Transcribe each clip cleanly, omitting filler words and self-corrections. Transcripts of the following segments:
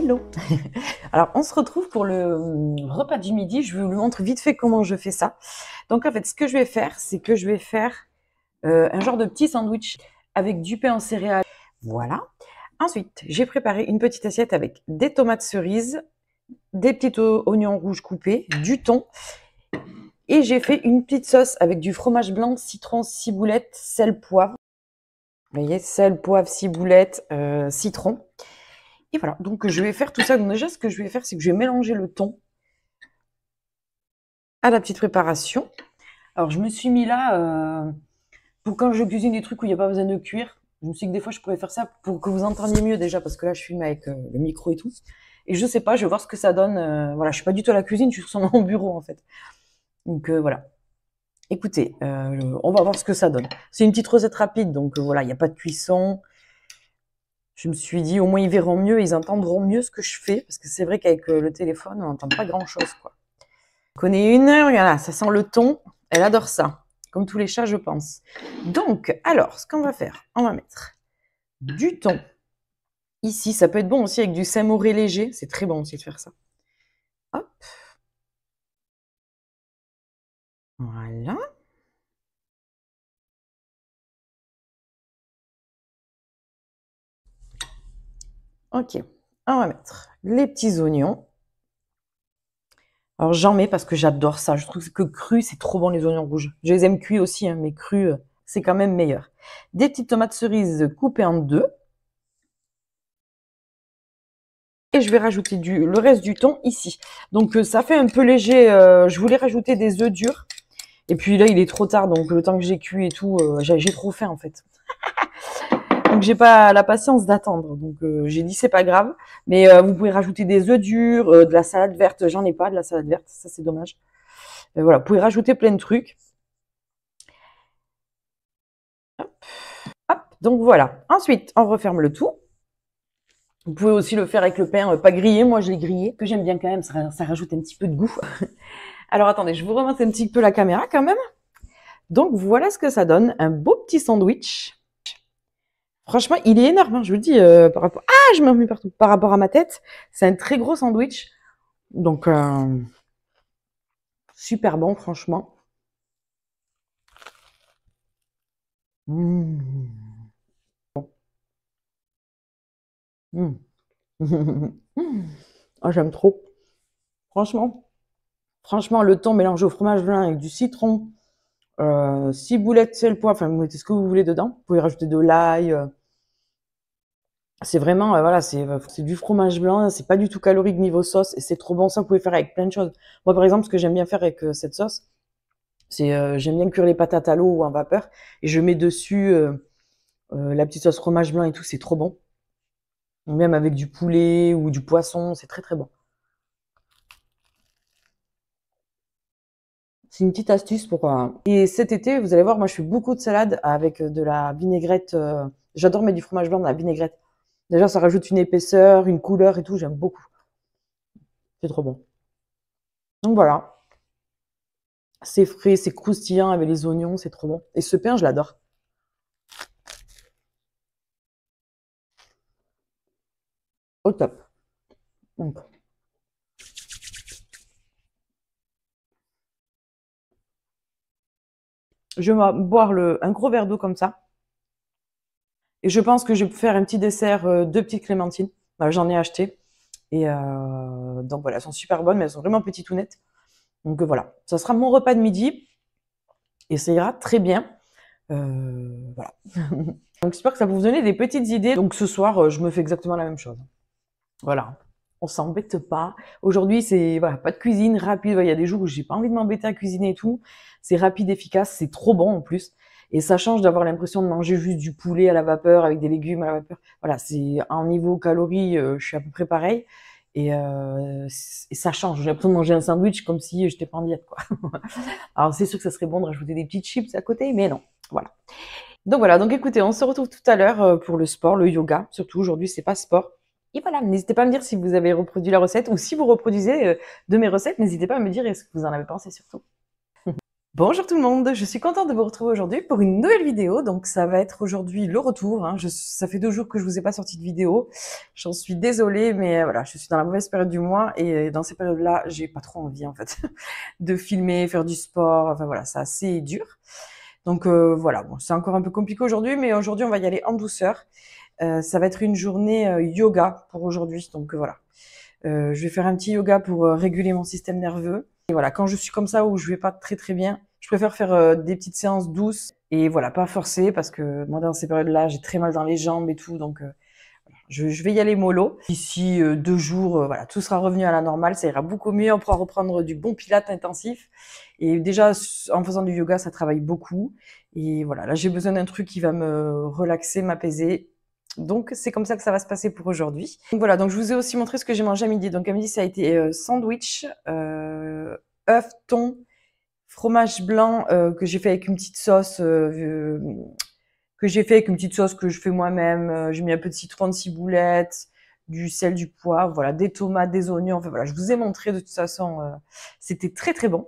Hello. Alors, on se retrouve pour le repas du midi. Je vous montre vite fait comment je fais ça. Donc, en fait, ce que je vais faire, c'est que je vais faire un genre de petit sandwich avec du pain en céréales. Voilà. Ensuite, j'ai préparé une petite assiette avec des tomates cerises, des petits oignons rouges coupés, du thon. Et j'ai fait une petite sauce avec du fromage blanc, citron, ciboulette, sel, poivre. Vous voyez, sel, poivre, ciboulette, citron. Et voilà, donc je vais faire tout ça. Donc déjà, ce que je vais faire, c'est que je vais mélanger le thon à la petite préparation. Alors, je me suis mis là, pour quand je cuisine des trucs où il n'y a pas besoin de cuire. Je me suis dit que des fois, je pourrais faire ça pour que vous entendiez mieux déjà, parce que là, je filme avec le micro et tout. Et je sais pas, je vais voir ce que ça donne. Voilà, je suis pas du tout à la cuisine, je suis sur mon bureau, en fait. Donc, voilà. Écoutez, on va voir ce que ça donne. C'est une petite recette rapide, donc voilà, il n'y a pas de cuisson. Je me suis dit, au moins, ils verront mieux, ils entendront mieux ce que je fais, parce que c'est vrai qu'avec le téléphone, on n'entend pas grand-chose, quoi. Je connais une, regarde, ça sent le thon, elle adore ça, comme tous les chats, je pense. Donc, alors, ce qu'on va faire, on va mettre du thon. Ici, ça peut être bon aussi avec du samouré léger, c'est très bon aussi de faire ça. Hop. Voilà. Ok, on va mettre les petits oignons. Alors, j'en mets parce que j'adore ça. Je trouve que cru, c'est trop bon, les oignons rouges. Je les aime cuits aussi, hein, mais crus, c'est quand même meilleur. Des petites tomates cerises coupées en deux. Et je vais rajouter le reste du thon ici. Donc, ça fait un peu léger. Je voulais rajouter des œufs durs. Et puis là, il est trop tard. Donc, le temps que j'ai cuit et tout, j'ai trop faim, en fait. Donc, j'ai pas la patience d'attendre. Donc, j'ai dit, c'est pas grave. Mais vous pouvez rajouter des œufs durs, de la salade verte. J'en ai pas, de la salade verte. Ça, c'est dommage. Voilà, vous pouvez rajouter plein de trucs. Hop, hop. Donc, voilà. Ensuite, on referme le tout. Vous pouvez aussi le faire avec le pain pas grillé. Moi, je l'ai grillé. Que j'aime bien quand même. Ça rajoute un petit peu de goût. Alors, attendez, je vous remonte un petit peu la caméra quand même. Donc, voilà ce que ça donne. Un beau petit sandwich. Franchement, il est énorme, hein, je vous le dis, par rapport... Ah, je me remets partout. Par rapport à ma tête, c'est un très gros sandwich. Donc, super bon, franchement. Mmh. Mmh. Ah, j'aime trop. Franchement. Franchement, le thon mélangé au fromage blanc avec du citron, ciboulette, sel, poivre, enfin, vous mettez ce que vous voulez dedans. Vous pouvez rajouter de l'ail. C'est vraiment, voilà, c'est du fromage blanc, c'est pas du tout calorique niveau sauce, et c'est trop bon. Ça, vous pouvez faire avec plein de choses. Moi, par exemple, ce que j'aime bien faire avec cette sauce, c'est j'aime bien cuire les patates à l'eau ou en vapeur, et je mets dessus la petite sauce fromage blanc et tout, c'est trop bon. Même avec du poulet ou du poisson, c'est très très bon. C'est une petite astuce pour... Et cet été, vous allez voir, moi je fais beaucoup de salade avec de la vinaigrette. J'adore mettre du fromage blanc dans la vinaigrette. Déjà, ça rajoute une épaisseur, une couleur et tout, j'aime beaucoup. C'est trop bon. Donc voilà, c'est frais, c'est croustillant avec les oignons, c'est trop bon. Et ce pain, je l'adore. Au top. Donc, je vais boire un gros verre d'eau comme ça. Et je pense que je vais faire un petit dessert, deux petites clémentines. Bah, j'en ai acheté. Et donc voilà, elles sont super bonnes, mais elles sont vraiment petitounettes. Donc voilà, ça sera mon repas de midi. Et ça ira très bien. Voilà. Donc j'espère que ça va vous donner des petites idées. Donc ce soir, je me fais exactement la même chose. Voilà. On s'embête pas. Aujourd'hui, c'est voilà, pas de cuisine rapide. Il y a des jours où j'ai pas envie de m'embêter à cuisiner et tout. C'est rapide, efficace, c'est trop bon en plus. Et ça change d'avoir l'impression de manger juste du poulet à la vapeur avec des légumes à la vapeur. Voilà, c'est en niveau calories, je suis à peu près pareil. Et ça change. J'ai l'impression de manger un sandwich comme si j'étais pas en diète, quoi. Alors c'est sûr que ça serait bon de rajouter des petites chips à côté, mais non. Voilà. Donc voilà, donc écoutez, on se retrouve tout à l'heure pour le sport, le yoga. Surtout aujourd'hui, c'est pas sport. Et voilà, n'hésitez pas à me dire si vous avez reproduit la recette ou si vous reproduisez de mes recettes, n'hésitez pas à me dire ce que vous en avez pensé surtout. Bonjour tout le monde, je suis contente de vous retrouver aujourd'hui pour une nouvelle vidéo. Donc ça va être aujourd'hui le retour, hein. Ça fait 2 jours que je vous ai pas sorti de vidéo. J'en suis désolée, mais voilà, je suis dans la mauvaise période du mois et dans ces périodes-là, j'ai pas trop envie en fait de filmer, faire du sport. Enfin voilà, c'est assez dur. Donc voilà, bon, c'est encore un peu compliqué aujourd'hui, mais aujourd'hui on va y aller en douceur. Ça va être une journée yoga pour aujourd'hui, donc voilà. Je vais faire un petit yoga pour réguler mon système nerveux. Et voilà, quand je suis comme ça où je vais pas très très bien, je préfère faire des petites séances douces et voilà, pas forcer parce que moi dans ces périodes-là, j'ai très mal dans les jambes et tout, donc je vais y aller mollo. D'ici 2 jours, voilà, tout sera revenu à la normale, ça ira beaucoup mieux, on pourra reprendre du bon pilates intensif. Et déjà, en faisant du yoga, ça travaille beaucoup. Et voilà, là j'ai besoin d'un truc qui va me relaxer, m'apaiser. Donc c'est comme ça que ça va se passer pour aujourd'hui. Donc voilà, donc je vous ai aussi montré ce que j'ai mangé à midi. Donc à midi, ça a été sandwich, œuf, thon, fromage blanc que j'ai fait avec une petite sauce que j'ai fait avec une petite sauce que je fais moi-même. J'ai mis un peu de citron, de ciboulette, du sel, du poivre, voilà, des tomates, des oignons. Enfin voilà, je vous ai montré de toute façon, c'était très très bon.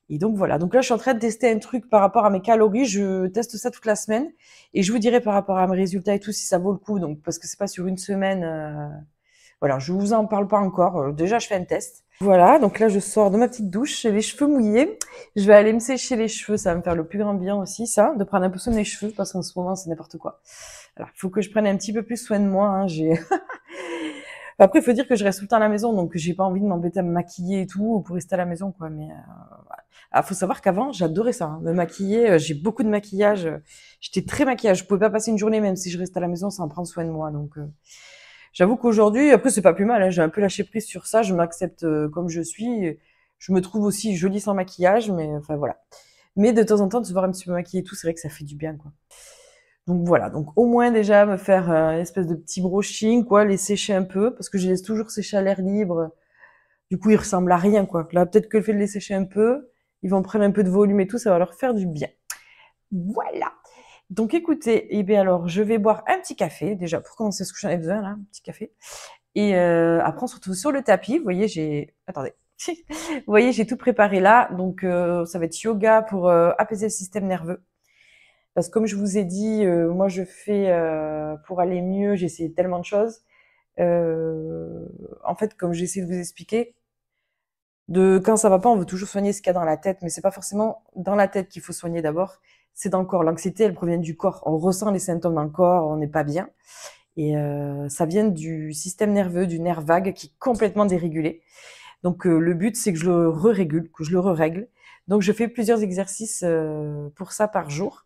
Et donc voilà, donc là je suis en train de tester un truc par rapport à mes calories. Je teste ça toute la semaine et je vous dirai par rapport à mes résultats et tout si ça vaut le coup. Donc parce que c'est pas sur une semaine. Voilà, je vous en parle pas encore. Déjà je fais un test. Voilà, donc là je sors de ma petite douche, j'ai les cheveux mouillés. Je vais aller me sécher les cheveux, ça va me faire le plus grand bien aussi, ça, de prendre un peu soin de mes cheveux, parce qu'en ce moment c'est n'importe quoi. Alors, il faut que je prenne un petit peu plus soin de moi. Hein. Après, il faut dire que je reste tout le temps à la maison, donc j'ai pas envie de m'embêter à me maquiller et tout pour rester à la maison, quoi. Mais voilà. Alors, faut savoir qu'avant, j'adorais ça, hein, me maquiller. J'ai beaucoup de maquillage. J'étais très maquillage. Je pouvais pas passer une journée, même si je restais à la maison, sans prendre soin de moi. Donc, j'avoue qu'aujourd'hui, après, c'est pas plus mal. Hein, j'ai un peu lâché prise sur ça. Je m'accepte comme je suis. Je me trouve aussi jolie sans maquillage, mais enfin voilà. Mais de temps en temps, de se voir un petit peu maquillée et tout, c'est vrai que ça fait du bien, quoi. Donc voilà, donc au moins déjà me faire une espèce de petit brushing, quoi, les sécher un peu, parce que je les laisse toujours sécher à l'air libre. Du coup, ils ressemblent à rien, quoi. Là, peut-être que le fait de les sécher un peu, ils vont prendre un peu de volume et tout, ça va leur faire du bien. Voilà. Donc écoutez, eh bien alors, je vais boire un petit café, déjà, pour commencer, ce que j'en ai besoin, là, un petit café. Et après, on se retrouve sur le tapis. Vous voyez, Attendez. Vous voyez, j'ai tout préparé là. Donc, ça va être yoga pour apaiser le système nerveux. Parce que comme je vous ai dit, moi je fais pour aller mieux, j'ai essayé tellement de choses. En fait, comme j'essaie de vous expliquer, quand ça va pas, on veut toujours soigner ce qu'il y a dans la tête, mais c'est pas forcément dans la tête qu'il faut soigner d'abord, c'est dans le corps. L'anxiété, elle provient du corps. On ressent les symptômes dans le corps, on n'est pas bien. Et ça vient du système nerveux, du nerf vague qui est complètement dérégulé. Donc le but, c'est que je le régule que je le règle. Donc je fais plusieurs exercices pour ça par jour.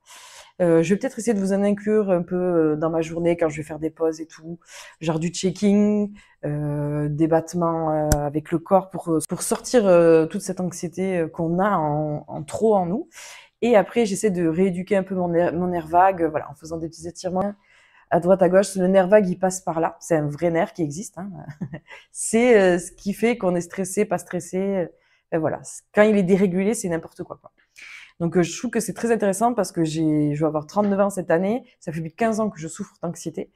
Je vais peut-être essayer de vous en inclure un peu dans ma journée quand je vais faire des pauses et tout, genre du checking, des battements avec le corps pour sortir toute cette anxiété qu'on a en trop en nous. Et après, j'essaie de rééduquer un peu mon nerf vague, voilà, en faisant des petits étirements à droite, à gauche. Le nerf vague, il passe par là. C'est un vrai nerf qui existe. Hein. C'est ce qui fait qu'on est stressé, pas stressé. Voilà. Quand il est dérégulé, c'est n'importe quoi, quoi. Donc, je trouve que c'est très intéressant parce que je vais avoir 39 ans cette année. Ça fait plus de 15 ans que je souffre d'anxiété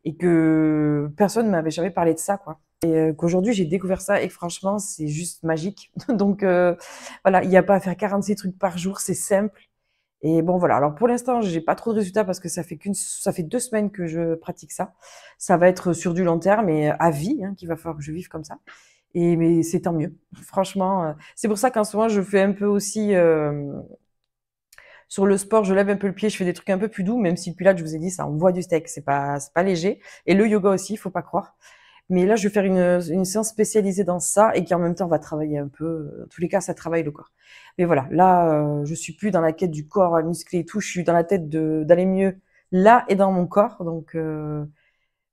et que personne ne m'avait jamais parlé de ça, quoi. Et qu'aujourd'hui, j'ai découvert ça et que franchement, c'est juste magique. Donc, voilà, il n'y a pas à faire 46 trucs par jour. C'est simple. Et bon, voilà. Alors, pour l'instant, j'ai pas trop de résultats parce que ça fait 2 semaines que je pratique ça. Ça va être sur du long terme et à vie, hein, qu'il va falloir que je vive comme ça. Mais c'est tant mieux. Franchement, c'est pour ça qu'en ce moment, je fais un peu aussi, sur le sport, je lève un peu le pied, je fais des trucs un peu plus doux, même si le pilates, je vous ai dit, ça envoie du steak, c'est pas léger. Et le yoga aussi, faut pas croire. Mais là, je vais faire une séance spécialisée dans ça et qui en même temps va travailler un peu. En tous les cas, ça travaille le corps. Mais voilà, là, je suis plus dans la quête du corps musclé et tout. Je suis dans la tête d'aller mieux là et dans mon corps. Donc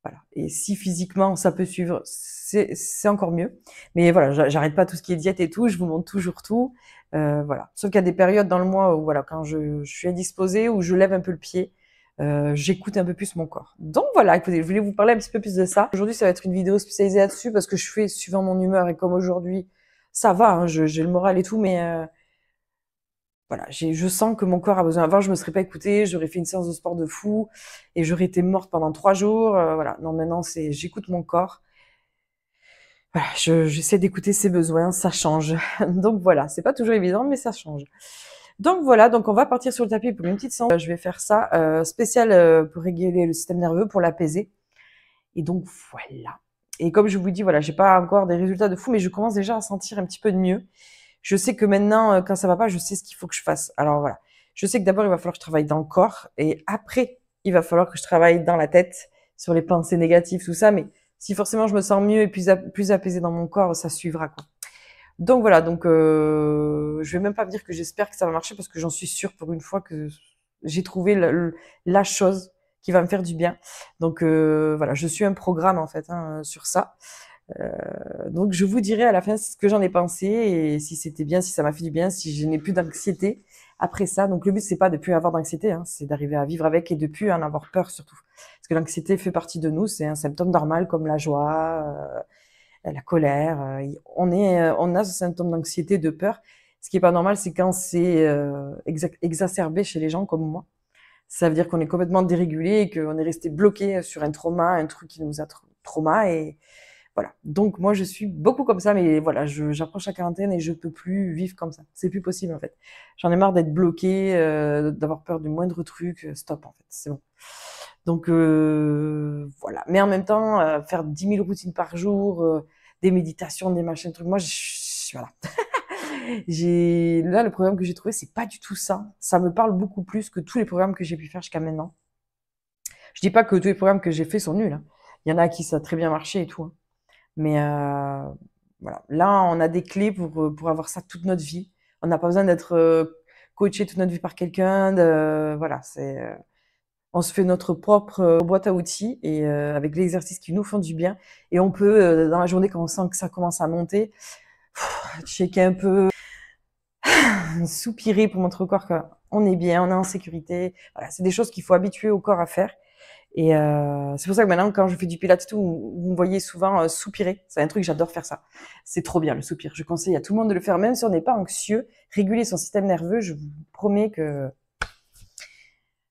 voilà. Et si physiquement ça peut suivre, c'est encore mieux. Mais voilà, j'arrête pas tout ce qui est diète et tout. Je vous montre toujours tout. Voilà. Sauf qu'il y a des périodes dans le mois où voilà, quand je suis indisposée, où je lève un peu le pied. J'écoute un peu plus mon corps. Donc voilà, écoutez, je voulais vous parler un petit peu plus de ça. Aujourd'hui, ça va être une vidéo spécialisée là-dessus parce que je fais suivant mon humeur et comme aujourd'hui, ça va, hein, j'ai le moral et tout, mais voilà, je sens que mon corps a besoin. Avant, je me serais pas écoutée, j'aurais fait une séance de sport de fou et j'aurais été morte pendant 3 jours. Voilà, non, maintenant, j'écoute mon corps. Voilà, j'essaie d'écouter ses besoins, ça change. Donc voilà, c'est pas toujours évident, mais ça change. Donc voilà, donc on va partir sur le tapis pour une petite séance. Je vais faire ça spécial pour réguler le système nerveux, pour l'apaiser. Et donc voilà. Et comme je vous dis, voilà, j'ai pas encore des résultats de fou, mais je commence déjà à sentir un petit peu de mieux. Je sais que maintenant, quand ça va pas, je sais ce qu'il faut que je fasse. Alors voilà, je sais que d'abord, il va falloir que je travaille dans le corps, et après, il va falloir que je travaille dans la tête, sur les pensées négatives, tout ça. Mais si forcément je me sens mieux et plus apaisée dans mon corps, ça suivra, quoi. Donc voilà, donc je vais même pas me dire que j'espère que ça va marcher parce que j'en suis sûre pour une fois que j'ai trouvé la chose qui va me faire du bien. Donc voilà, je suis un programme en fait sur ça. Donc je vous dirai à la fin ce que j'en ai pensé et si c'était bien, si ça m'a fait du bien, si je n'ai plus d'anxiété après ça. Donc le but c'est pas de plus avoir d'anxiété, c'est d'arriver à vivre avec et de plus en avoir peur surtout. Parce que l'anxiété fait partie de nous, c'est un symptôme normal comme la joie, la colère. On a ce symptôme d'anxiété, de peur. Ce qui est pas normal, c'est quand c'est exacerbé chez les gens comme moi. Ça veut dire qu'on est complètement dérégulé et qu'on est resté bloqué sur un trauma, un truc qui nous a trauma et voilà. Donc moi je suis beaucoup comme ça, mais voilà, j'approche la quarantaine et je peux plus vivre comme ça. C'est plus possible en fait. J'en ai marre d'être bloqué, d'avoir peur du moindre truc. Stop en fait, c'est bon. Donc voilà. Mais en même temps, faire 10 000 routines par jour, des méditations, des machins, trucs. Moi, voilà. Là le programme que j'ai trouvé, c'est pas du tout ça. Ça me parle beaucoup plus que tous les programmes que j'ai pu faire jusqu'à maintenant. Je dis pas que tous les programmes que j'ai faits sont nuls. Il y en a à qui ça a très bien marché et tout. Mais voilà, là on a des clés pour avoir ça toute notre vie. On n'a pas besoin d'être coaché toute notre vie par quelqu'un. Voilà, on se fait notre propre boîte à outils et avec les exercices qui nous font du bien. Et on peut dans la journée quand on sent que ça commence à monter, checker un peu, soupirer pour montrer au corps qu'on est bien, on est en sécurité. Voilà, c'est des choses qu'il faut habituer au corps à faire. Et c'est pour ça que maintenant, quand je fais du pilates et tout, vous me voyez souvent soupirer. C'est un truc, j'adore faire ça. C'est trop bien, le soupir. Je conseille à tout le monde de le faire, même si on n'est pas anxieux. Réguler son système nerveux, je vous promets que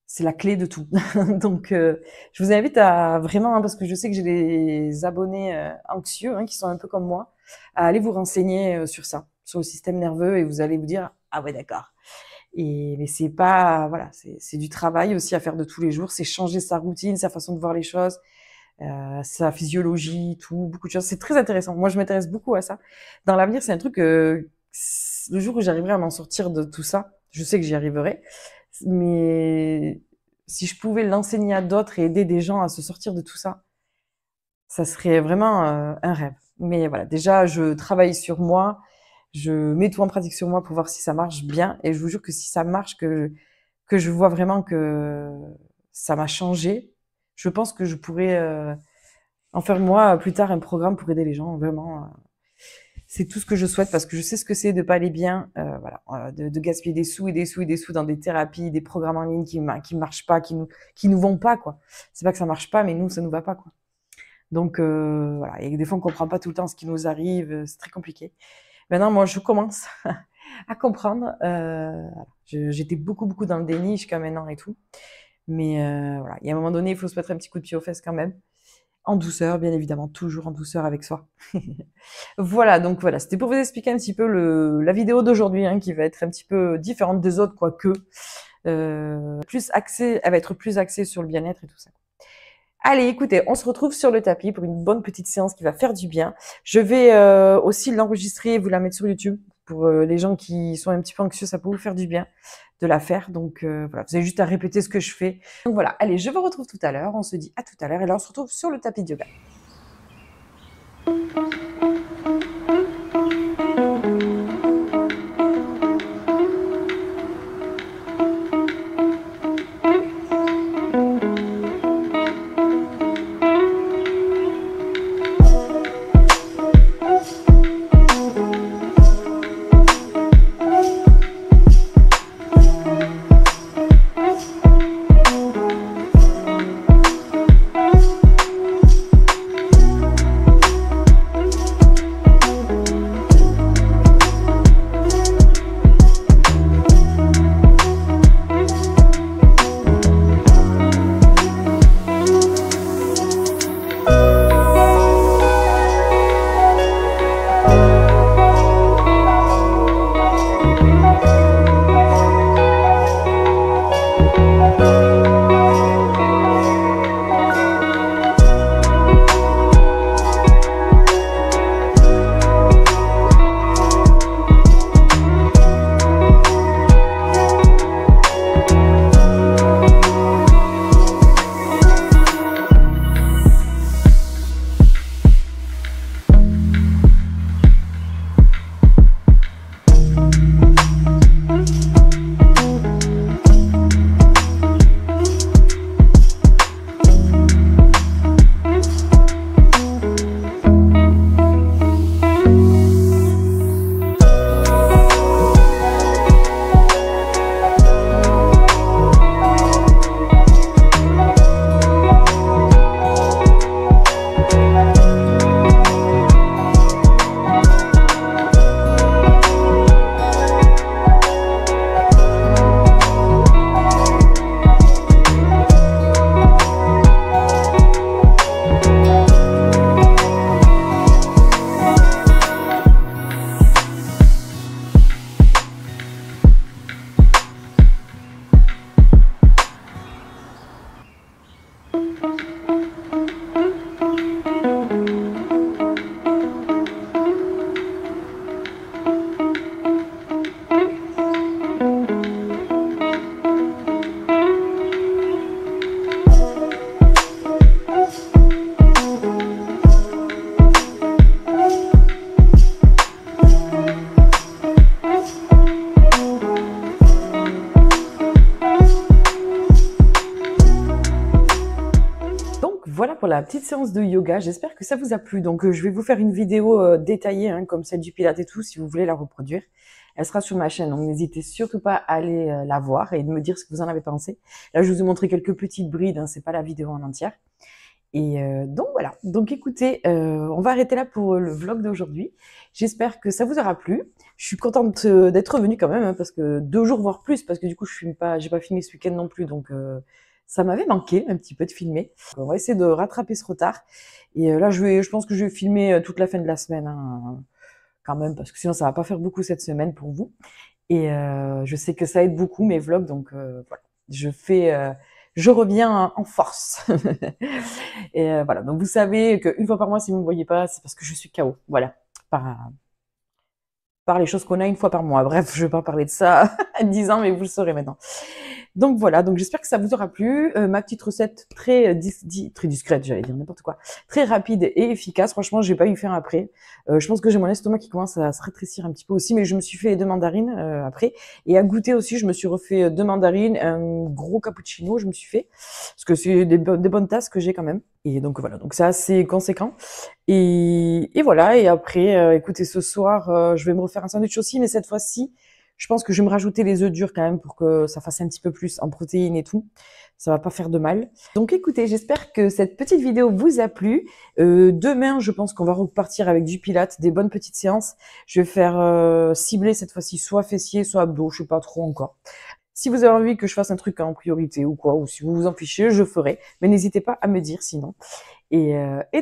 c'est la clé de tout. Donc, je vous invite à vraiment, parce que je sais que j'ai des abonnés anxieux qui sont un peu comme moi, à aller vous renseigner sur ça, sur le système nerveux, et vous allez vous dire, ah ouais, d'accord. Mais c'est pas, voilà, c'est du travail aussi à faire de tous les jours. C'est changer sa routine, sa façon de voir les choses, sa physiologie, tout, beaucoup de choses. C'est très intéressant. Moi, je m'intéresse beaucoup à ça. Dans l'avenir, c'est un truc le jour où j'arriverai à m'en sortir de tout ça, je sais que j'y arriverai. Mais si je pouvais l'enseigner à d'autres et aider des gens à se sortir de tout ça, ça serait vraiment un rêve. Mais voilà, déjà, je travaille sur moi. Je mets tout en pratique sur moi pour voir si ça marche bien. Et je vous jure que si ça marche, que je vois vraiment que ça m'a changé, je pense que je pourrais en faire moi plus tard un programme pour aider les gens. Vraiment, c'est tout ce que je souhaite parce que je sais ce que c'est de pas aller bien, voilà, de gaspiller des sous et des sous et des sous dans des thérapies, des programmes en ligne qui marchent pas, qui nous vont pas, quoi. C'est pas que ça marche pas, mais nous ça nous va pas, quoi. Donc voilà, et des fois on comprend pas tout le temps ce qui nous arrive, c'est très compliqué. Maintenant, moi, je commence à comprendre. J'étais beaucoup dans le déni jusqu'à maintenant et tout. Mais voilà, il y a un moment donné, il faut se mettre un petit coup de pied aux fesses quand même. En douceur, bien évidemment, toujours en douceur avec soi. Voilà, donc voilà, c'était pour vous expliquer un petit peu la vidéo d'aujourd'hui, qui va être un petit peu différente des autres, quoique. Elle va être plus axée sur le bien-être et tout ça. Allez, écoutez, on se retrouve sur le tapis pour une bonne petite séance qui va faire du bien. Je vais aussi l'enregistrer et vous la mettre sur YouTube. Pour les gens qui sont un petit peu anxieux, ça peut vous faire du bien de la faire. Donc voilà, vous avez juste à répéter ce que je fais. Donc voilà, allez, je vous retrouve tout à l'heure. On se dit à tout à l'heure et là, on se retrouve sur le tapis de yoga. la petite séance de yoga. J'espère que ça vous a plu. Donc, je vais vous faire une vidéo détaillée, hein, comme celle du Pilates et tout, si vous voulez la reproduire. Elle sera sur ma chaîne, donc n'hésitez surtout pas à aller la voir et de me dire ce que vous en avez pensé. Là, je vous ai montré quelques petites brides, hein, c'est pas la vidéo en entière. Et donc voilà. Donc écoutez, on va arrêter là pour le vlog d'aujourd'hui. J'espère que ça vous aura plu. Je suis contente d'être revenue quand même, hein, parce que 2 jours voire plus, parce que du coup je filme pas, j'ai pas filmé ce week-end non plus, donc ça m'avait manqué un petit peu de filmer. Donc, on va essayer de rattraper ce retard. Et là je pense que je vais filmer toute la fin de la semaine, hein, quand même, parce que sinon ça va pas faire beaucoup cette semaine pour vous. Et je sais que ça aide beaucoup mes vlogs, donc voilà. Je reviens en force. Et voilà, donc vous savez qu'une fois par mois, si vous ne me voyez pas, c'est parce que je suis KO. Voilà, par les choses qu'on a une fois par mois. Bref, je ne vais pas parler de ça à 10 ans, mais vous le saurez maintenant. Donc voilà, donc j'espère que ça vous aura plu. Ma petite recette très discrète, j'allais dire n'importe quoi, très rapide et efficace. Franchement, j'ai pas eu faim après. Je pense que j'ai mon estomac qui commence à se rétrécir un petit peu aussi, mais je me suis fait 2 mandarines après. Et à goûter aussi, je me suis refait 2 mandarines, un gros cappuccino, je me suis fait, parce que c'est des bonnes tasses que j'ai quand même. Et donc voilà, donc c'est assez conséquent. Et voilà, et après, écoutez, ce soir, je vais me refaire un sandwich aussi, mais cette fois-ci, je pense que je vais me rajouter les œufs durs quand même pour que ça fasse un petit peu plus en protéines et tout. Ça va pas faire de mal. Donc écoutez, j'espère que cette petite vidéo vous a plu. Demain, je pense qu'on va repartir avec du pilates, des bonnes petites séances. Je vais faire cibler cette fois-ci soit fessiers, soit abdos, je sais pas trop encore. Si vous avez envie que je fasse un truc en priorité ou quoi, ou si vous vous en fichez, je ferai. Mais n'hésitez pas à me dire sinon. Et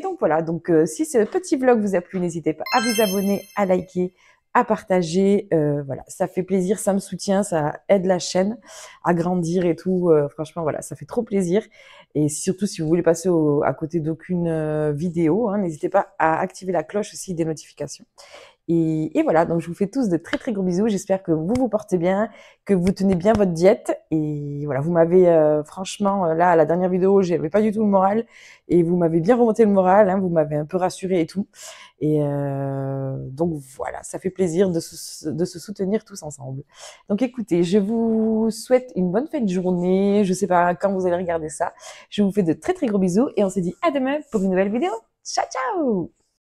donc voilà, donc si ce petit vlog vous a plu, n'hésitez pas à vous abonner, à liker, à partager. Voilà, ça fait plaisir, ça me soutient, ça aide la chaîne à grandir et tout. Franchement, voilà, ça fait trop plaisir. Et surtout, si vous voulez passer à côté d'aucune vidéo, hein, n'hésitez pas à activer la cloche aussi des notifications. Et voilà, donc je vous fais tous de très très gros bisous. J'espère que vous vous portez bien, que vous tenez bien votre diète. Et voilà, vous m'avez franchement, là, à la dernière vidéo, j'avais pas du tout le moral. Et vous m'avez bien remonté le moral, hein, vous m'avez un peu rassuré et tout. Et donc voilà, ça fait plaisir de se soutenir tous ensemble. Donc écoutez, je vous souhaite une bonne fin de journée. Je sais pas quand vous allez regarder ça. Je vous fais de très très gros bisous et on se dit à demain pour une nouvelle vidéo. Ciao ciao!